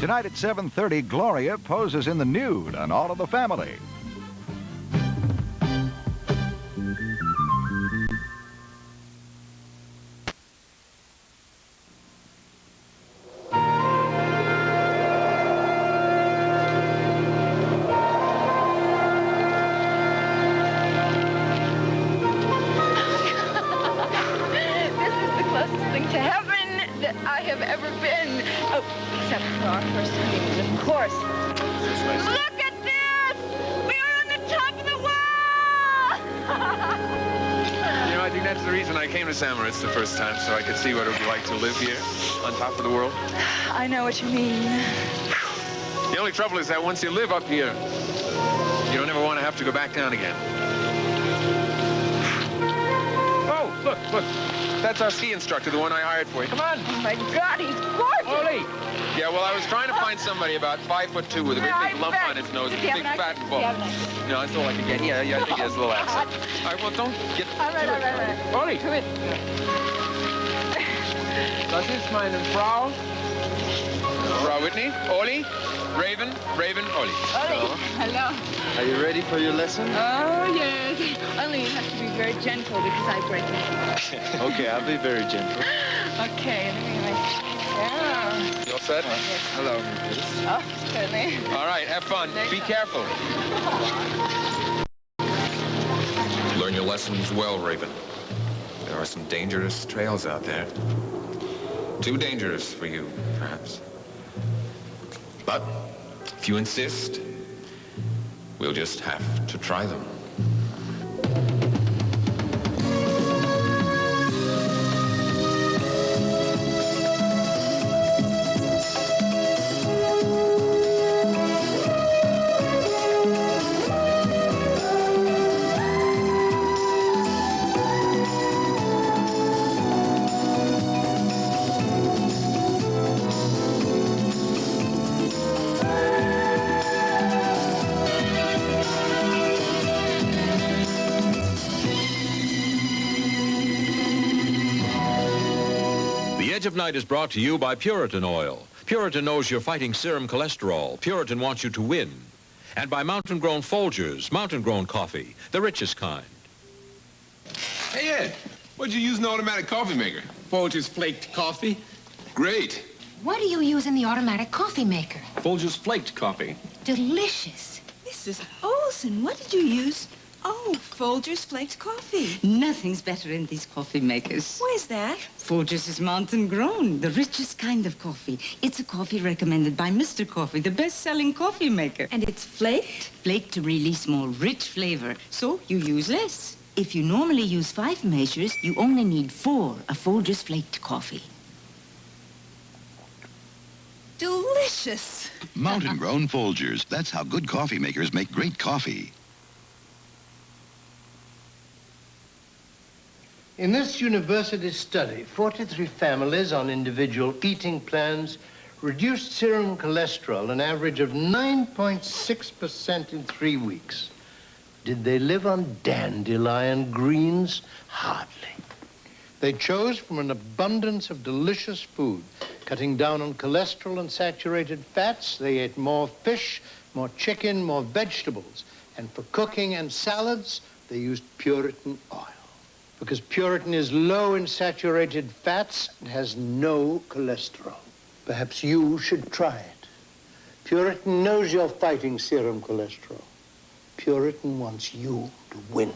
Tonight at 7:30, Gloria poses in the nude on All of the Family. I have ever been. Oh, except for our first honeymoon, of course. Look at this! We are on the top of the world! You know, I think that's the reason I came to San Moritz the first time, so I could see what it would be like to live here on top of the world. I know what you mean. The only trouble is that once you live up here, you don't ever want to have to go back down again. Oh, look. That's our ski instructor, the one I hired for you. Come on. Oh, my God, he's gorgeous. Ollie. Yeah, well, I was trying to find somebody about 5'2" with a great big lump on his nose, and a big fat ball. No, that's all I could get. Yeah, I think he has a little accent. All right, well, don't get... All right. Ollie. To it. Das ist meine Frau. Frau Whitney. Ollie. Raven, Ollie. Hello. Are you ready for your lesson? Oh, yes. Only you have to be very gentle because I break it. Okay, I'll be very gentle. Okay, let me get my You all set? Yes. Hello. Oh, certainly. All right, have fun. Be careful. Learn your lessons well, Raven. There are some dangerous trails out there. Too dangerous for you, perhaps. But if you insist, we'll just have to try them. The Edge of Night is brought to you by Puritan Oil. Puritan knows you're fighting serum cholesterol. Puritan wants you to win. And by Mountain Grown Folgers, Mountain Grown coffee, the richest kind. Hey, Ed, what'd you use an automatic coffee maker? Folgers flaked coffee. Great. What do you use in the automatic coffee maker? Folgers flaked coffee. Delicious. Mrs. Olson, what did you use? Oh, Folgers flaked coffee. Nothing's better in these coffee makers. Where's that? Folgers is mountain grown, the richest kind of coffee. It's a coffee recommended by Mr. Coffee, the best-selling coffee maker. And it's flaked? Flaked to release more rich flavor, so you use less. If you normally use 5 measures, you only need 4 of Folgers flaked coffee. Delicious. Mountain Grown Folgers. That's how good coffee makers make great coffee. In this university study, 43 families on individual eating plans reduced serum cholesterol an average of 9.6% in 3 weeks. Did they live on dandelion greens? Hardly. They chose from an abundance of delicious food. Cutting down on cholesterol and saturated fats, they ate more fish, more chicken, more vegetables. And for cooking and salads, they used Puritan oil. Because Puritan is low in saturated fats and has no cholesterol. Perhaps you should try it. Puritan knows you're fighting serum cholesterol. Puritan wants you to win.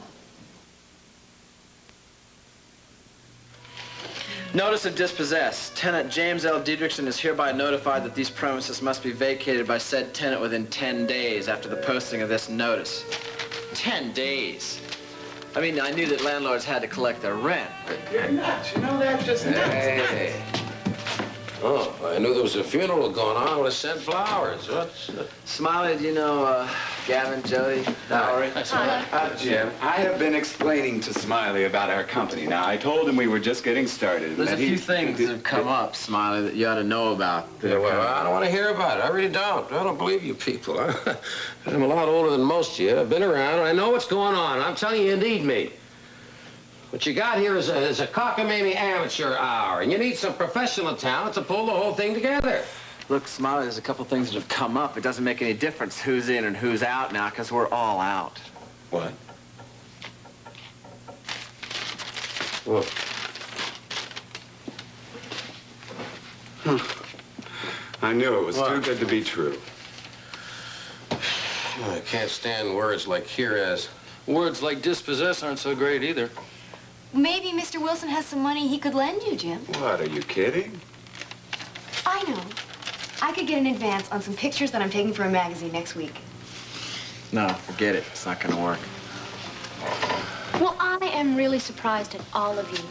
Notice of dispossess. Tenant James L. Diedrichson is hereby notified that these premises must be vacated by said tenant within 10 days after the posting of this notice. 10 days. I mean, I knew that landlords had to collect their rent. You're nuts. You know that? Just nuts. Hey. Oh, I knew there was a funeral going on. I would have sent flowers. What's... Smiley, do you know Gavin, Jody, Valerie? Jim, I have been explaining to Smiley about our company. Now, I told him we were just getting started. There's a few things that have come up, Smiley, that you ought to know about. Yeah, well, I don't want to hear about it. I really don't. I don't believe you people. I'm a lot older than most of you. I've been around, and I know what's going on. I'm telling you, you need me. What you got here is a cockamamie amateur hour, and you need some professional talent to pull the whole thing together. Look, Smiley, there's a couple things that have come up. It doesn't make any difference who's in and who's out now, because we're all out. What? What? I knew it was too good to be true. I can't stand words like here as. Words like dispossess aren't so great either. Maybe Mr. Wilson has some money he could lend you, Jim. What, are you kidding? I know. I could get an advance on some pictures that I'm taking for a magazine next week. No, forget it. It's not gonna work. Well, I am really surprised at all of you.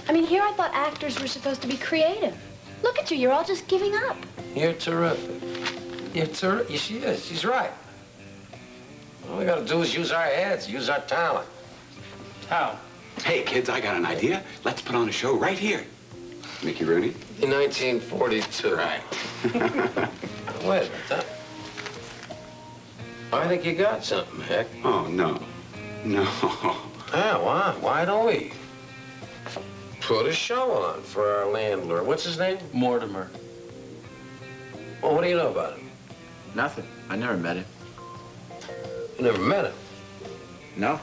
I mean, here I thought actors were supposed to be creative. Look at you, you're all just giving up. You're terrific. You're terrific. She is. She's right. All we gotta do is use our heads, use our talent. How? Hey, kids, I got an idea. Let's put on a show right here. Mickey Rooney? In 1942. Right. Wait a minute. I think you got something, Heck. Oh, no. No. Ah, why? Why don't we put a show on for our landlord? What's his name? Mortimer. Well, what do you know about him? Nothing. I never met him. You never met him? No.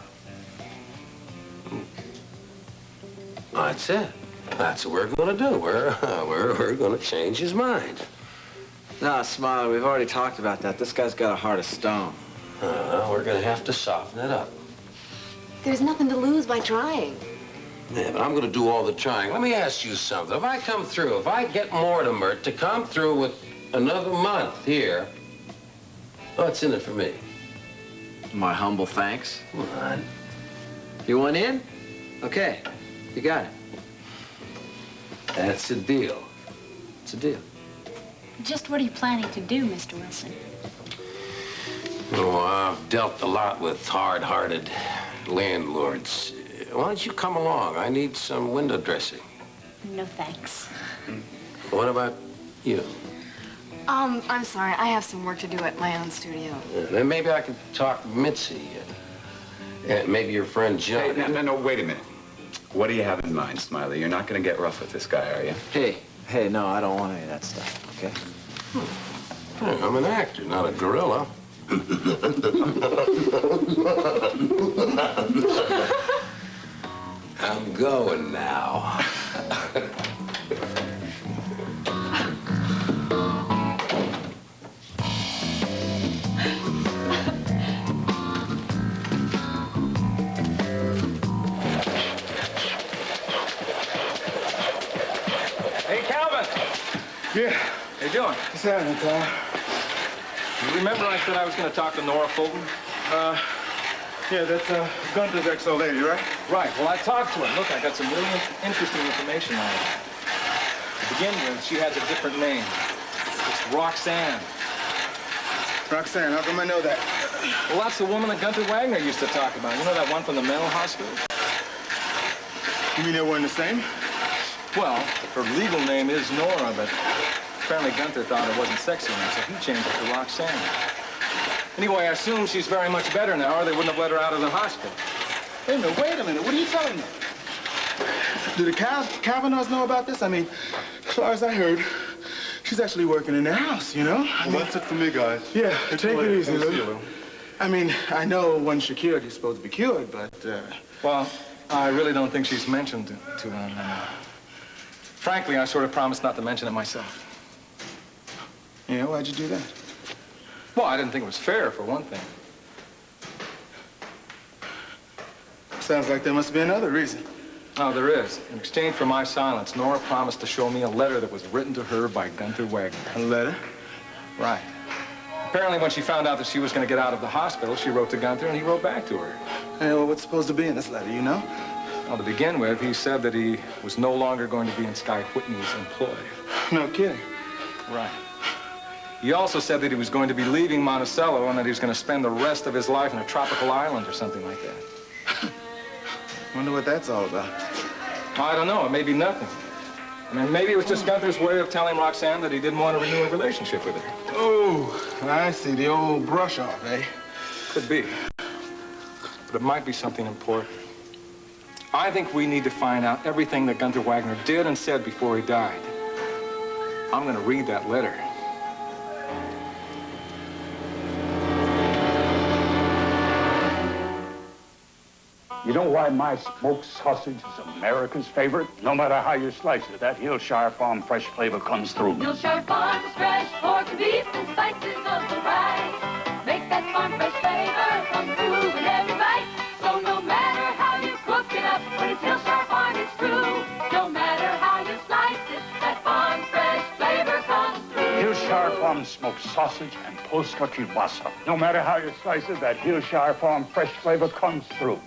That's it. That's what we're going to do. We're going to change his mind. No, Smiley, we've already talked about that. This guy's got a heart of stone. We're going to have to soften it up. There's nothing to lose by trying. Yeah, but I'm going to do all the trying. Let me ask you something. If I come through, if I get Mortimer to come through with another month here, what's in it for me? My humble thanks. What? You want in? Okay. You got it. That's a deal. It's a deal. Just what are you planning to do, Mr. Wilson? Oh, I've dealt a lot with hard-hearted landlords. Why don't you come along? I need some window dressing. No, thanks. What about you? I'm sorry. I have some work to do at my own studio. Then maybe I could talk Mitzi. Maybe your friend John. Hey, no, wait a minute. What do you have in mind, Smiley? You're not going to get rough with this guy, are you? Hey, no, I don't want any of that stuff, okay? I'm an actor, not a gorilla. I'm going now. Yeah. How you doing? What's happening, Tom? You remember I said I was going to talk to Nora Fulton? Yeah, that's Gunther's ex-old lady, right? Right. Well, I talked to her. Look, I got some really interesting information on her. To begin with, she has a different name. It's Roxanne. Roxanne, how come I know that? Well, that's the woman that Gunther Wagner used to talk about. You know that one from the mental hospital? You mean they weren't the same? Well, her legal name is Nora, but apparently Gunther thought it wasn't sexy enough, so he changed it to Roxanne. Anyway, I assume she's very much better now, or they wouldn't have let her out of the hospital. Wait a minute. What are you telling me? Do the Kavanaughs know about this? I mean, as far as I heard, she's actually working in their house, you know? That's it for me, guys. Yeah, take it easy, Lou. Lou. I mean, I know one should cured, you're supposed to be cured, but, Well, I really don't think she's mentioned to him. Frankly, I sort of promised not to mention it myself. Yeah, why'd you do that? Well, I didn't think it was fair, for one thing. Sounds like there must be another reason. Oh, there is. In exchange for my silence, Nora promised to show me a letter that was written to her by Gunther Wagner. A letter? Right. Apparently, when she found out that she was going to get out of the hospital, she wrote to Gunther, and he wrote back to her. Hey, well, what's supposed to be in this letter, you know? Well, to begin with, he said that he was no longer going to be in Sky Whitney's employ. No kidding. Right. He also said that he was going to be leaving Monticello and that he was going to spend the rest of his life in a tropical island or something like that. Wonder what that's all about. I don't know. It may be nothing. I mean, maybe it was just Gunther's way of telling Roxanne that he didn't want to renew a relationship with her. Oh, I see. The old brush off, eh? Could be. But it might be something important. I think we need to find out everything that Gunther Wagner did and said before he died. I'm going to read that letter. You know why my smoked sausage is America's favorite? No matter how you slice it, that Hillshire Farm fresh flavor comes through. Hillshire Farm's fresh pork and beef and spices of the right. Make that farm fresh flavor come through in every bite. So no matter how you cook it up, when it's Hillshire Farm, it's true. No matter how you slice it, that farm fresh flavor comes through. Hillshire Farm smoked sausage and posta kielbasa. No matter how you slice it, that Hillshire Farm fresh flavor comes through.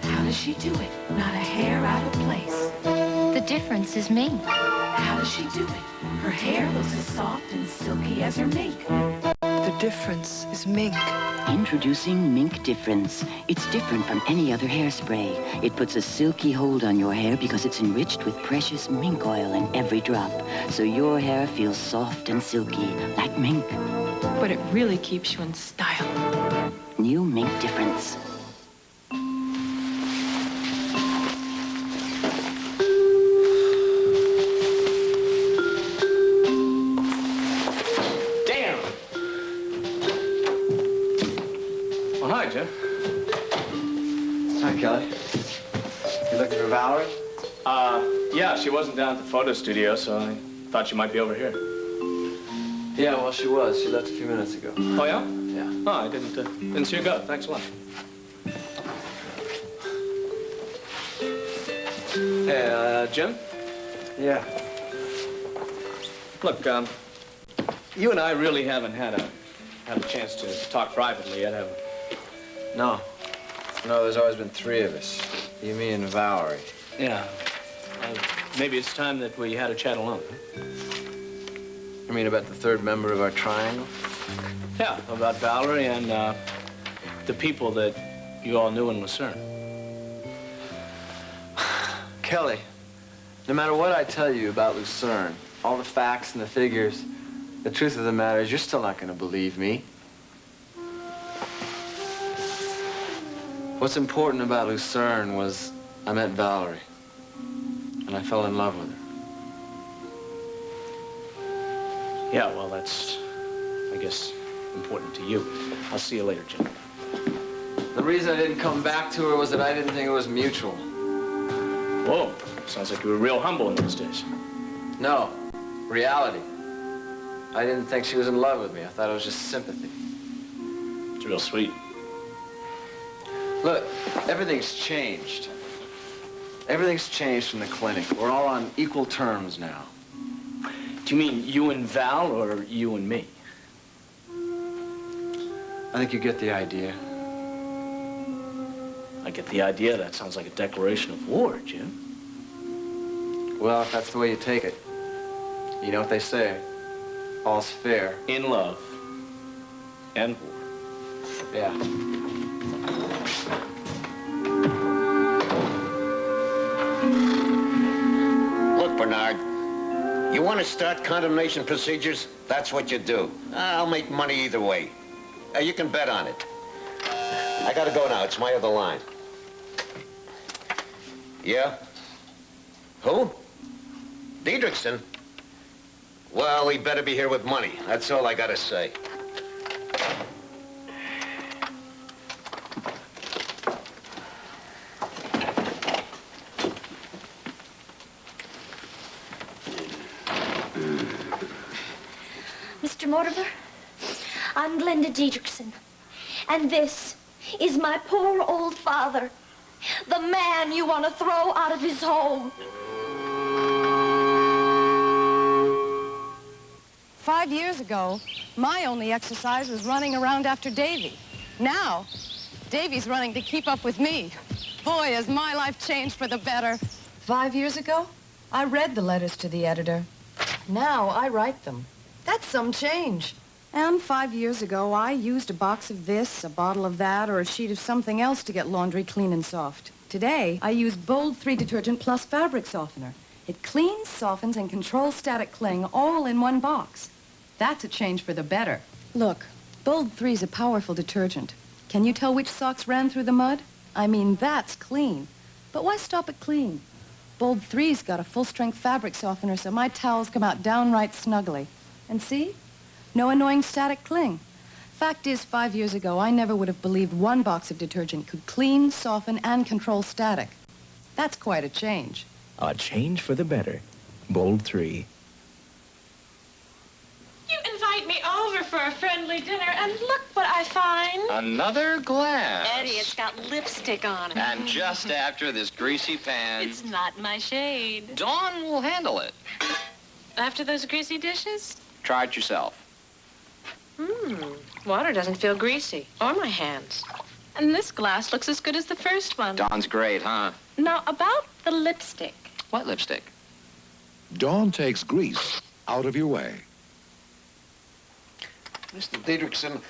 How does she do it? Not a hair out of place. The difference is mink. How does she do it? Her hair looks as soft and silky as her mink. The difference is mink. Introducing Mink Difference. It's different from any other hairspray. It puts a silky hold on your hair because it's enriched with precious mink oil in every drop. So your hair feels soft and silky, like mink. But it really keeps you in style. New Mink Difference. Hi, Jim. Hi, Kelly. You looking for Valerie? Yeah, she wasn't down at the photo studio, so I thought she might be over here. Yeah, well, she was. She left a few minutes ago. Oh, yeah? Yeah. Oh, I didn't see her go. Thanks a lot. Hey, Jim? Yeah. Look, you and I really haven't had a chance to talk privately yet, have we? No. No, there's always been three of us. You, me, and Valerie. Yeah. Maybe it's time that we had a chat alone, huh? You mean about the third member of our triangle? Yeah, about Valerie and the people that you all knew in Lucerne. Kelly, no matter what I tell you about Lucerne, all the facts and the figures, the truth of the matter is you're still not going to believe me. What's important about Lucerne was I met Valerie, and I fell in love with her. Yeah, well, that's, I guess, important to you. I'll see you later, Jim. The reason I didn't come back to her was that I didn't think it was mutual. Whoa, sounds like you were real humble in those days. No, reality. I didn't think she was in love with me. I thought it was just sympathy. It's real sweet. Look, everything's changed. Everything's changed from the clinic. We're all on equal terms now. Do you mean you and Val or you and me? I think you get the idea. I get the idea. That sounds like a declaration of war, Jim. Well, if that's the way you take it. You know what they say. All's fair. In love. And war. Yeah. Look, Bernard, you want to start condemnation procedures? That's what you do. I'll make money either way. You can bet on it. I gotta go now. It's my other line. Yeah? Who? Diedrichson? Well, he better be here with money. That's all I gotta say. Mr. Mortimer, I'm Glenda Diedrichson, and this is my poor old father, the man you want to throw out of his home. 5 years ago, my only exercise was running around after Davy. Now, Davy's running to keep up with me. Boy, has my life changed for the better. 5 years ago, I read the letters to the editor. Now I write them. That's some change. And 5 years ago, I used a box of this, a bottle of that, or a sheet of something else to get laundry clean and soft. Today, I use Bold 3 detergent plus fabric softener. It cleans, softens, and controls static cling all in one box. That's a change for the better. Look, Bold 3 is a powerful detergent. Can you tell which socks ran through the mud? I mean, that's clean. But why stop at clean? Bold 3's got a full-strength fabric softener, so my towels come out downright snuggly. And see? No annoying static cling. Fact is, 5 years ago, I never would have believed one box of detergent could clean, soften, and control static. That's quite a change. A change for the better. Bold 3. You invite me over for a friendly dinner, and look what I find. Another glass. Eddie, it's got lipstick on it. And just after this greasy pan. It's not my shade. Dawn will handle it. After those greasy dishes? Try it yourself. Water doesn't feel greasy, or my hands. And this glass looks as good as the first one. Dawn's great, huh? Now, about the lipstick. What lipstick? Dawn takes grease out of your way. Mr. Dietrichson,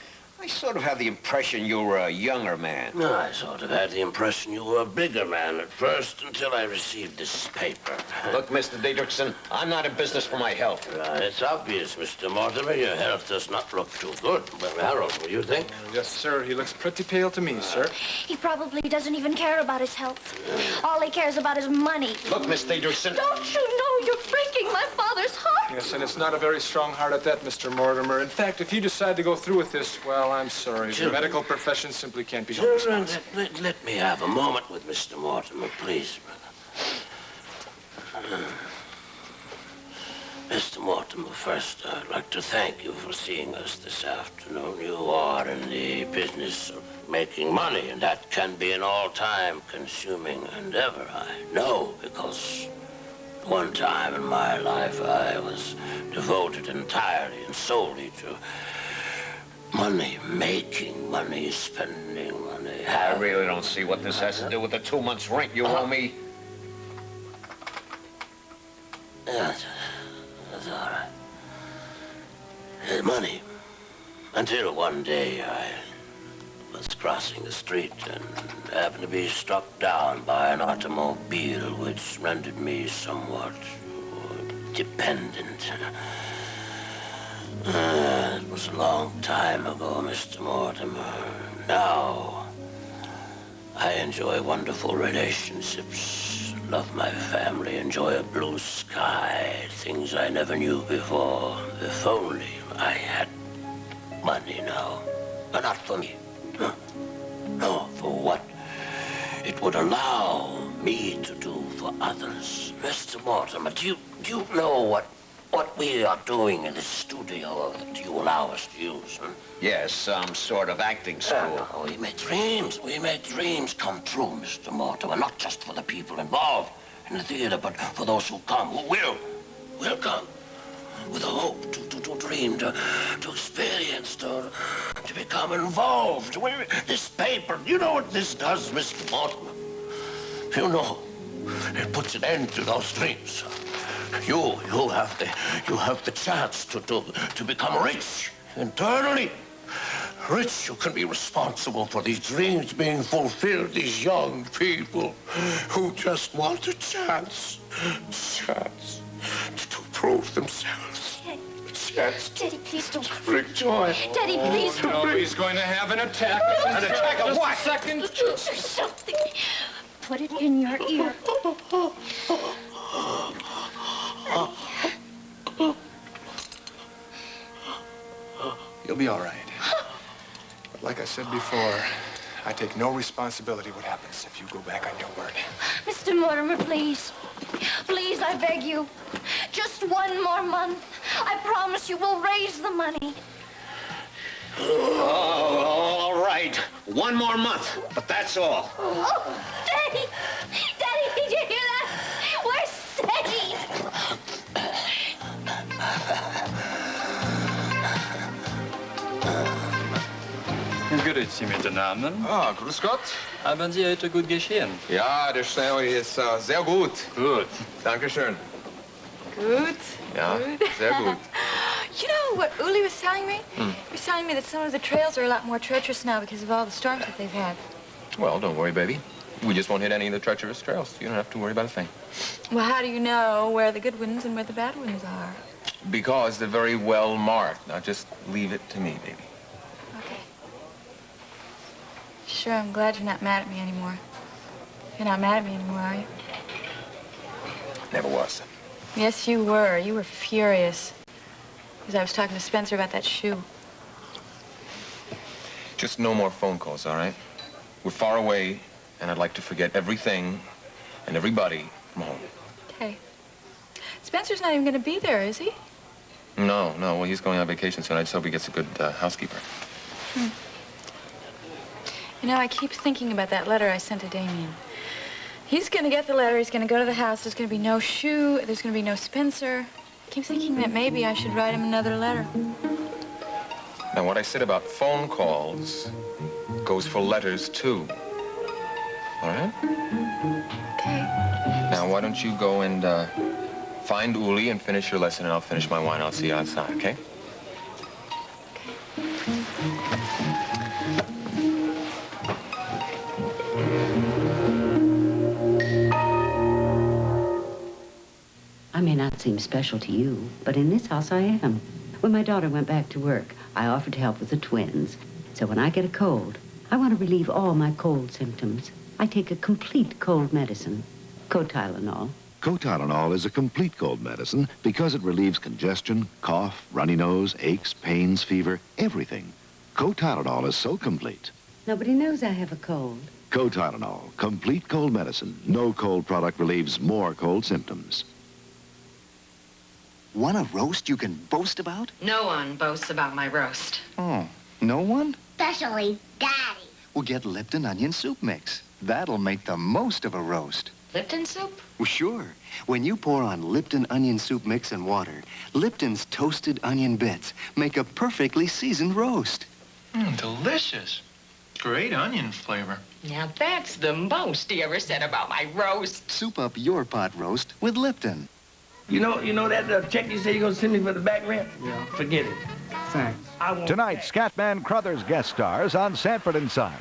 I sort of have the impression you were a younger man. No, I sort of had the impression you were a bigger man at first until I received this paper. Look, Mr. Dietrichson, I'm not in business for my health. It's obvious, Mr. Mortimer. Your health does not look too good. Well, Harold, what do you think? Yes, sir. He looks pretty pale to me, sir. He probably doesn't even care about his health. All he cares about is money. Look, Miss Dietrichson. Don't you know you're breaking my father's heart? Yes, and it's not a very strong heart at that, Mr. Mortimer. In fact, if you decide to go through with this, well, I'm sorry. The medical profession simply can't be held Children, responsible. let me have a moment with Mr. Mortimer, please, brother. Mr. Mortimer, first, I'd like to thank you for seeing us this afternoon. You are in the business of making money, and that can be an all-time consuming endeavor. I know, because one time in my life I was devoted entirely and solely to money making, money spending, money. I really don't see what this has to do with the 2 months' rent you owe me. That's all right. Money. Until one day I was crossing the street and happened to be struck down by an automobile which rendered me somewhat dependent. It was a long time ago, Mr. Mortimer. Now, I enjoy wonderful relationships, love my family, enjoy a blue sky, things I never knew before. If only I had money now. But not for me. No, for what it would allow me to do for others. Mr. Mortimer, do you know what we are doing in this studio that you allow us to use? Yes, some sort of acting school. We make dreams come true, Mr. Mortimer, not just for the people involved in the theater, but for those who come, who will come, with a hope to dream, to experience, to become involved. This paper, you know what this does, Mr. Mortimer? You know, it puts an end to those dreams. You have the chance to become rich internally. Rich, you can be responsible for these dreams being fulfilled, these young people who just want a chance to prove themselves. Daddy, please don't. Bring joy. Daddy, please don't. No, he's going to have an attack. An attack of what? Just a second. Something. Put it in your ear. You'll be all right. But like I said before, I take no responsibility what happens if you go back on your word. Mr. Mortimer, please. Please, I beg you. Just one more month. I promise you we'll raise the money. Oh, all right. 1 more month, but that's all. Oh, Daddy! Daddy, did you hear that? Where's Sadie? Grüezi miteinander. Ah, grüß Gott. Haben Sie heute gut geschehen? Ja, der Schnee ist sehr gut. Gut. Dankeschön. Good. Ja, Good. sehr gut. You know what Uli was telling me? He was telling me that some of the trails are a lot more treacherous now because of all the storms that they've had. Well, don't worry, baby. We just won't hit any of the treacherous trails. You don't have to worry about a thing. Well, how do you know where the good ones and where the bad ones are? Because they're very well marked. Now, just leave it to me, baby. Okay. Sure, I'm glad you're not mad at me anymore. You're not mad at me anymore, are you? Never was. Yes, you were. You were furious. Because I was talking to Spencer about that shoe. Just no more phone calls, all right? We're far away, and I'd like to forget everything and everybody from home. Okay. Spencer's not even going to be there, is he? No. Well, he's going on vacation soon. I just hope he gets a good housekeeper. You know, I keep thinking about that letter I sent to Damien. He's going to get the letter. He's going to go to the house. There's going to be no shoe. There's going to be no Spencer. I keep thinking that maybe I should write him another letter. Now, what I said about phone calls goes for letters, too. All right? Okay. Now, why don't you go and find Uli and finish your lesson, and I'll finish my wine. I'll see you outside, okay? I may not seem special to you, but in this house I am. When my daughter went back to work, I offered to help with the twins. So when I get a cold, I want to relieve all my cold symptoms. I take a complete cold medicine, Cotylenol. Cotylenol is a complete cold medicine because it relieves congestion, cough, runny nose, aches, pains, fever, everything. Cotylenol is so complete. Nobody knows I have a cold. Cotylenol, complete cold medicine. No cold product relieves more cold symptoms. Want a roast you can boast about? No one boasts about my roast. Oh, no one? Especially Daddy. Well, get Lipton onion soup mix. That'll make the most of a roast. Lipton soup? Well, sure. When you pour on Lipton onion soup mix and water, Lipton's toasted onion bits make a perfectly seasoned roast. Delicious. Great onion flavor. Now that's the most he ever said about my roast. Soup up your pot roast with Lipton. You know that check you say you're gonna send me for the back rent? Yeah. Forget it. Thanks. Tonight, Scatman Crothers guest stars on Sanford and Son.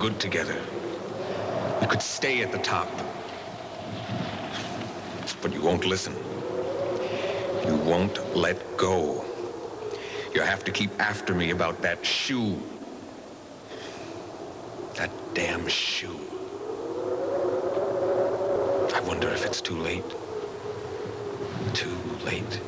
good together. We could stay at the top. But you won't listen. You won't let go. You have to keep after me about that shoe. That damn shoe. I wonder if it's too late. Too late.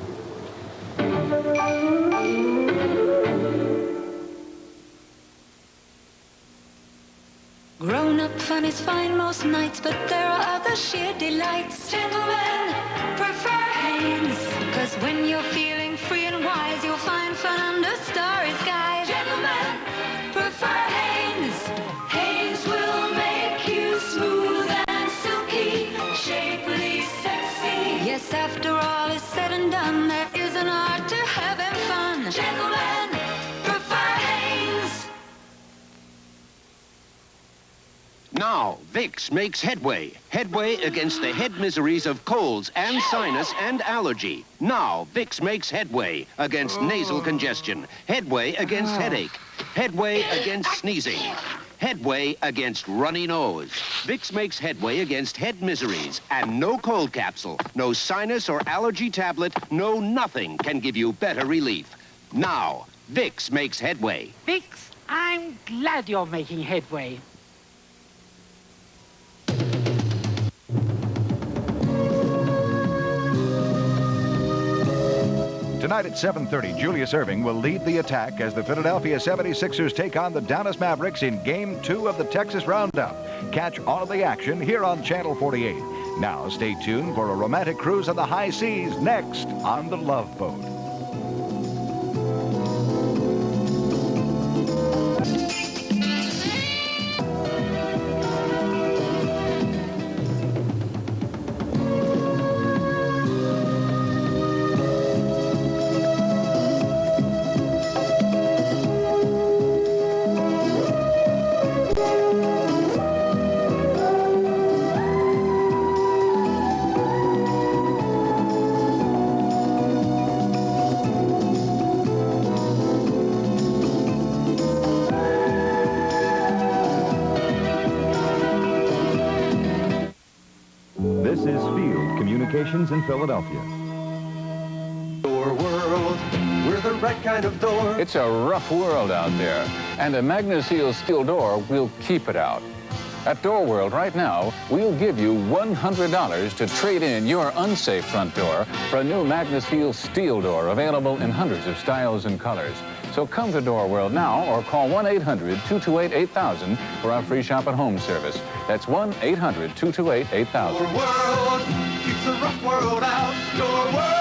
Grown-up fun is fine most nights, but there are other sheer delights. Gentlemen prefer Hanes, 'cause when you're feeling free and wise, you'll find fun under starry skies. Gentlemen prefer Hanes. Hanes will make you smooth and silky, shapely, sexy. Yes, after all is said and done, there is an art to having fun. Gentlemen prefer Hanes. Now, Vicks makes headway. Headway against the head miseries of colds and sinus and allergy. Now, Vicks makes headway against nasal congestion. Headway against headache. Headway against sneezing. Headway against runny nose. Vicks makes headway against head miseries. And no cold capsule, no sinus or allergy tablet, no nothing can give you better relief. Now, Vicks makes headway. Vicks, I'm glad you're making headway. Tonight at 7:30, Julius Erving will lead the attack as the Philadelphia 76ers take on the Dallas Mavericks in Game 2 of the Texas Roundup. Catch all of the action here on Channel 48. Now, stay tuned for a romantic cruise on the high seas next on the Love Boat. This is Field Communications in Philadelphia. Door world, we're the right kind of door. It's a rough world out there, and a MagnaSeal steel door will keep it out. At Door World right now, we'll give you $100 to trade in your unsafe front door for a new MagnaSeal steel door available in hundreds of styles and colors. So come to Door World now or call 1-800-228-8000 for our free shop at home service. That's 1-800-228-8000. Door world keeps the rough world out. Door world.